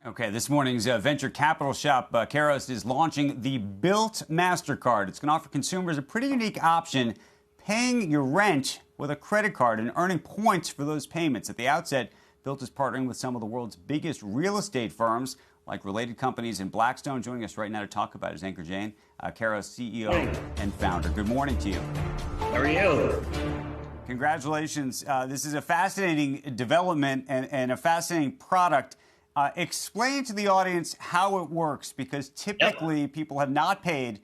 Okay, this morning's venture capital shop, Kairos, is launching the Built MasterCard. It's going to offer consumers a pretty unique option, paying your rent with a credit card and earning points for those payments. At the outset, Built is partnering with some of the world's biggest real estate firms, like Related Companies and Blackstone. Joining us right now to talk about it is Anchor Jane, Kairos CEO and founder. Good morning to you. How are you? Congratulations. This is a fascinating development and a fascinating product. Explain to the audience how it works, because typically people have not paid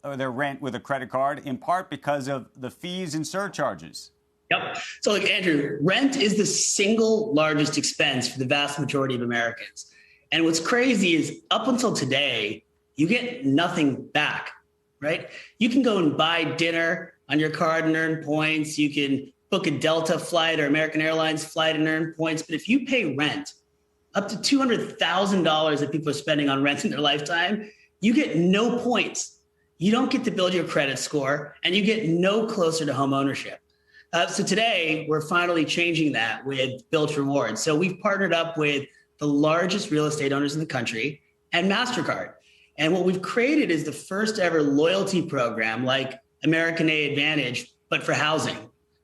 their rent with a credit card, in part because of the fees and surcharges. Yep. So look, Andrew, rent is the single largest expense for the vast majority of Americans. And what's crazy is up until today, you get nothing back, right? You can go and buy dinner on your card and earn points. You can book a Delta flight or American Airlines flight and earn points. But if you pay rent, up to $200,000 that people are spending on rent in their lifetime, you get no points. You don't get to build your credit score, and you get no closer to home ownership. So today, we're finally changing that with Built Rewards. So we've partnered up with the largest real estate owners in the country and MasterCard. And what we've created is the first ever loyalty program like American A Advantage, but for housing,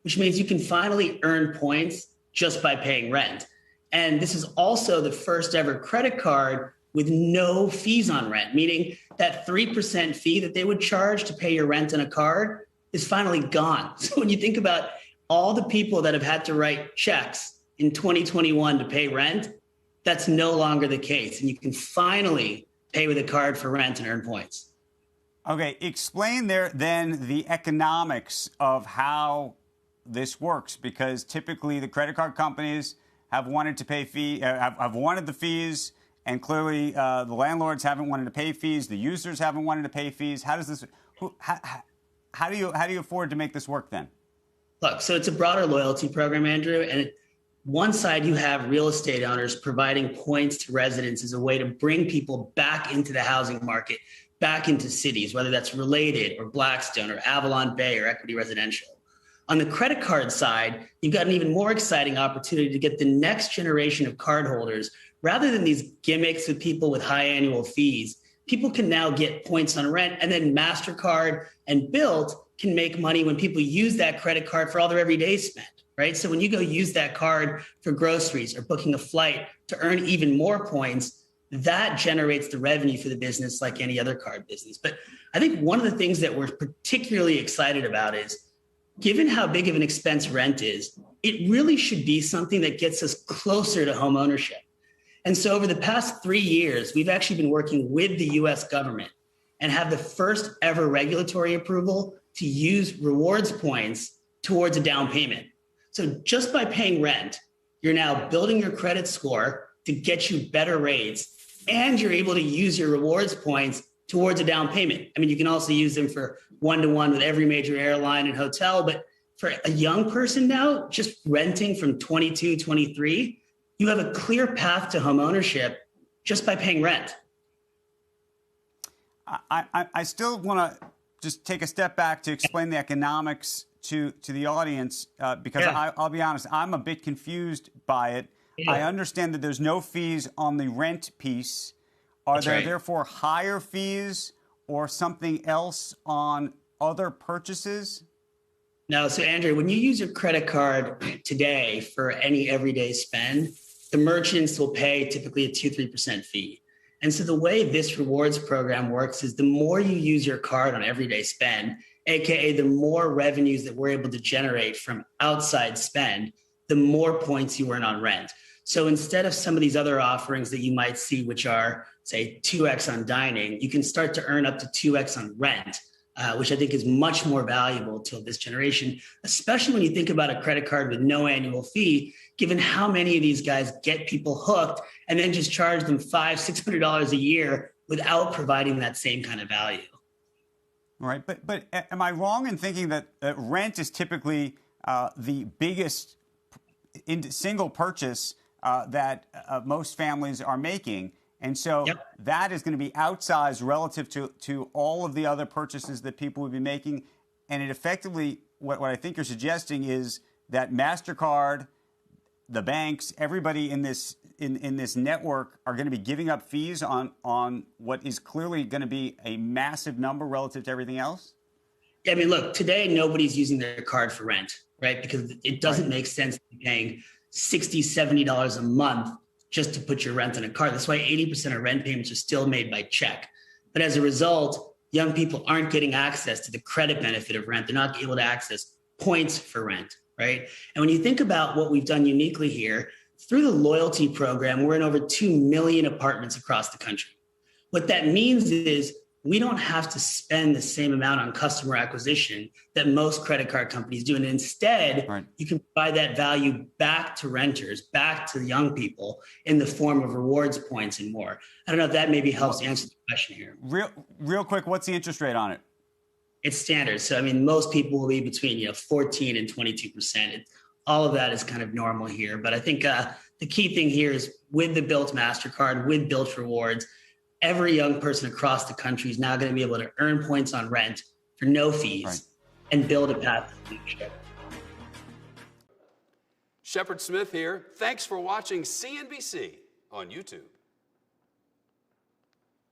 which means you can finally earn points just by paying rent. And this is also the first ever credit card with no fees on rent, meaning that 3% fee that they would charge to pay your rent on a card is finally gone. So when you think about all the people that have had to write checks in 2021 to pay rent, that's no longer the case. And you can finally pay with a card for rent and earn points. Okay, explain there then the economics of how this works, because typically the credit card companies have wanted to pay have wanted the fees, and clearly the landlords haven't wanted to pay fees. The users haven't wanted to pay fees. How does this? How do you afford to make this work then? Look, so it's a broader loyalty program, Andrew, and one side you have real estate owners providing points to residents as a way to bring people back into the housing market, back into cities, whether that's Related or Blackstone or Avalon Bay or Equity Residential. On the credit card side, you've got an even more exciting opportunity to get the next generation of cardholders. Rather than these gimmicks with people with high annual fees, people can now get points on rent, and then MasterCard and Built can make money when people use that credit card for all their everyday spend, right? So when you go use that card for groceries or booking a flight to earn even more points, that generates the revenue for the business like any other card business. But I think one of the things that we're particularly excited about is, given how big of an expense rent is, it really should be something that gets us closer to home ownership. And so over the past 3 years, we've actually been working with the US government and have the first ever regulatory approval to use rewards points towards a down payment. So just by paying rent, you're now building your credit score to get you better rates, and you're able to use your rewards points towards a down payment. I mean, you can also use them for one-to-one with every major airline and hotel, but for a young person now, just renting from 22, 23, you have a clear path to home ownership just by paying rent. I still want to just take a step back to explain the economics to the audience, because I'll be honest, I'm a bit confused by it. Yeah. I understand that there's no fees on the rent piece. Are there therefore higher fees or something else on other purchases? No. So, Andrew, when you use your credit card today for any everyday spend, the merchants will pay typically a 2-3% fee. And so the way this rewards program works is the more you use your card on everyday spend, AKA the more revenues that we're able to generate from outside spend, the more points you earn on rent. So instead of some of these other offerings that you might see, which are, say, 2x on dining, you can start to earn up to 2x on rent, which I think is much more valuable to this generation, especially when you think about a credit card with no annual fee, given how many of these guys get people hooked and then just charge them $500-$600 a year without providing that same kind of value. All right. But am I wrong in thinking that rent is typically the biggest single purchase that most families are making? And so that is going to be outsized relative to all of the other purchases that people would be making. And it effectively, what I think you're suggesting is that MasterCard, the banks, everybody in this in this network are going to be giving up fees on what is clearly going to be a massive number relative to everything else? Yeah, I mean, look, today nobody's using their card for rent, right? Because it doesn't make sense to be paying $60, $70 a month just to put your rent on a card. That's why 80% of rent payments are still made by check. But as a result, young people aren't getting access to the credit benefit of rent. They're not able to access points for rent, right? And when you think about what we've done uniquely here, through the loyalty program, we're in over 2 million apartments across the country. What that means is we don't have to spend the same amount on customer acquisition that most credit card companies do. And instead, you can provide that value back to renters, back to young people in the form of rewards points and more. I don't know if that maybe helps answer the question here. Real quick, what's the interest rate on it? It's standard. So, I mean, most people will be between 14 and 22%. All of that is kind of normal here. But I think the key thing here is with the Built MasterCard, with Built Rewards, every young person across the country is now going to be able to earn points on rent for no fees and build a path to leadership. Shepard Smith here. Thanks for watching CNBC on YouTube.